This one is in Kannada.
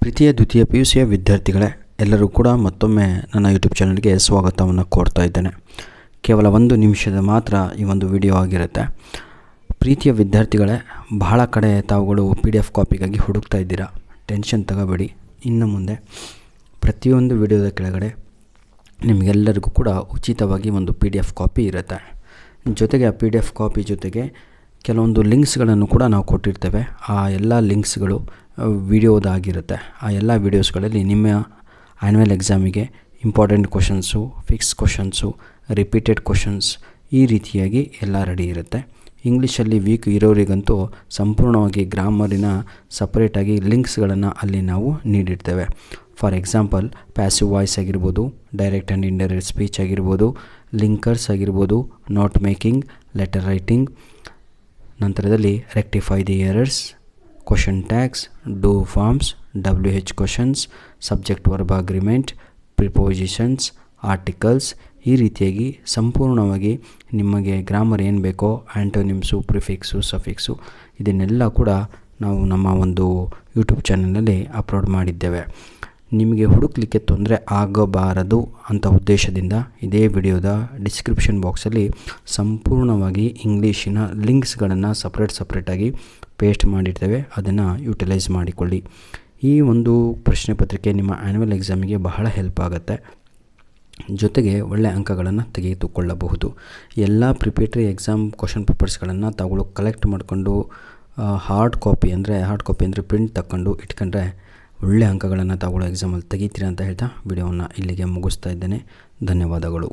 ಪ್ರೀತಿಯ ದ್ವಿತೀಯ PUCಯ ವಿದ್ಯಾರ್ಥಿಗಳೇ, ಎಲ್ಲರೂ ಕೂಡ ಮತ್ತೊಮ್ಮೆ ನನ್ನ ಯೂಟ್ಯೂಬ್ ಚಾನಲ್ಗೆ ಸ್ವಾಗತವನ್ನು ಕೋರ್ತಾ ಇದ್ದೇನೆ. ಕೇವಲ 1 ನಿಮಿಷದ ಮಾತ್ರ ಈ ಒಂದು ವಿಡಿಯೋ ಆಗಿರುತ್ತೆ. ಪ್ರೀತಿಯ ವಿದ್ಯಾರ್ಥಿಗಳೇ, ಬಹಳ ಕಡೆ ತಾವುಗಳು PDF ಕಾಪಿಗಾಗಿ ಹುಡುಕ್ತಾ ಇದ್ದೀರಾ. ಟೆನ್ಷನ್ ತಗೋಬೇಡಿ. ಇನ್ನು ಮುಂದೆ ಪ್ರತಿಯೊಂದು ವಿಡಿಯೋದ ಕೆಳಗಡೆ ನಿಮಗೆಲ್ಲರಿಗೂ ಕೂಡ ಉಚಿತವಾಗಿ ಒಂದು PDF ಕಾಪಿ ಇರುತ್ತೆ. ಜೊತೆಗೆ ಆ PDF ಕಾಪಿ ಜೊತೆಗೆ ಕೆಲವೊಂದು ಲಿಂಕ್ಸ್ಗಳನ್ನು ಕೂಡ ನಾವು ಕೊಟ್ಟಿರ್ತೇವೆ. ಆ ಎಲ್ಲ ಲಿಂಕ್ಸ್ಗಳು ವಿಡಿಯೋದಾಗಿರುತ್ತೆ. ಆ ಎಲ್ಲ ವಿಡಿಯೋಸ್ಗಳಲ್ಲಿ ನಿಮ್ಮ ಆ್ಯನ್ಯುವಲ್ ಎಕ್ಸಾಮಿಗೆ important questions, fix questions, repeated questions ಈ ರೀತಿಯಾಗಿ ಎಲ್ಲ ರೆಡಿ ಇರುತ್ತೆ. ಇಂಗ್ಲೀಷಲ್ಲಿ ವೀಕ್ ಇರೋರಿಗಂತೂ ಸಂಪೂರ್ಣವಾಗಿ ಗ್ರಾಮರಿನ ಸಪ್ರೇಟಾಗಿ ಲಿಂಕ್ಸ್ಗಳನ್ನು ಅಲ್ಲಿ ನಾವು ನೀಡಿರ್ತೇವೆ. ಫಾರ್ ಎಕ್ಸಾಂಪಲ್ ಪ್ಯಾಸಿವ್ ವಾಯ್ಸ್ ಆಗಿರ್ಬೋದು, ಡೈರೆಕ್ಟ್ ಆ್ಯಂಡ್ ಇಂಡೈರೆಕ್ಟ್ ಸ್ಪೀಚ್ ಆಗಿರ್ಬೋದು, ಲಿಂಕರ್ಸ್ ಆಗಿರ್ಬೋದು, ನೋಟ್ ಮೇಕಿಂಗ್, ಲೆಟರ್ ರೈಟಿಂಗ್, ನಂತರದಲ್ಲಿ rectify the errors, question tags, do forms, WH questions, subject verb agreement, prepositions, articles ಈ ರೀತಿಯಾಗಿ ಸಂಪೂರ್ಣವಾಗಿ ನಿಮಗೆ ಗ್ರಾಮರ್ ಏನು ಬೇಕೋ ಆ್ಯಂಟೋನಿಮ್ಸು, ಪ್ರಿಫಿಕ್ಸು, ಸಫಿಕ್ಸು ಇದನ್ನೆಲ್ಲ ಕೂಡ ನಾವು ನಮ್ಮ ಒಂದು ಯೂಟ್ಯೂಬ್ ಚಾನಲ್ನಲ್ಲಿ ಅಪ್ಲೋಡ್ ಮಾಡಿದ್ದೇವೆ. ನಿಮಗೆ ಹುಡುಕಲಿಕ್ಕೆ ತೊಂದರೆ ಆಗಬಾರದು ಅಂತ ಉದ್ದೇಶದಿಂದ ಇದೇ ವಿಡಿಯೋದ ಡಿಸ್ಕ್ರಿಪ್ಷನ್ ಬಾಕ್ಸಲ್ಲಿ ಸಂಪೂರ್ಣವಾಗಿ ಇಂಗ್ಲೀಷಿನ ಲಿಂಕ್ಸ್ಗಳನ್ನು ಸಪ್ರೇಟಾಗಿ ಪೇಸ್ಟ್ ಮಾಡಿರ್ತೇವೆ. ಅದನ್ನು ಯೂಟಿಲೈಸ್ ಮಾಡಿಕೊಳ್ಳಿ. ಈ ಒಂದು ಪ್ರಶ್ನೆ ಪತ್ರಿಕೆ ನಿಮ್ಮ ಆ್ಯನ್ಯುವಲ್ ಎಕ್ಸಾಮಿಗೆ ಬಹಳ ಹೆಲ್ಪ್ ಆಗುತ್ತೆ. ಜೊತೆಗೆ ಒಳ್ಳೆಯ ಅಂಕಗಳನ್ನು ತೆಗೆದುಕೊಳ್ಳಬಹುದು. ಎಲ್ಲ ಪ್ರಿಪೇಟರಿ ಎಕ್ಸಾಮ್ ಕ್ವಶನ್ ಪೇಪರ್ಸ್ಗಳನ್ನು ತಾವುಗಳು ಕಲೆಕ್ಟ್ ಮಾಡಿಕೊಂಡು ಹಾರ್ಡ್ ಕಾಪಿ ಅಂದರೆ ಪ್ರಿಂಟ್ ತಗೊಂಡು ಇಟ್ಕೊಂಡ್ರೆ ಒಳ್ಳೆಯ ಅಂಕಗಳನ್ನು ತಾವುಗಳು ಎಕ್ಸಾಮಲ್ಲಿ ತೆಗಿತೀರಾ ಅಂತ ಹೇಳ್ತಾ ವಿಡಿಯೋವನ್ನು ಇಲ್ಲಿಗೆ ಮುಗಿಸ್ತಾ ಇದ್ದೇನೆ. ಧನ್ಯವಾದಗಳು.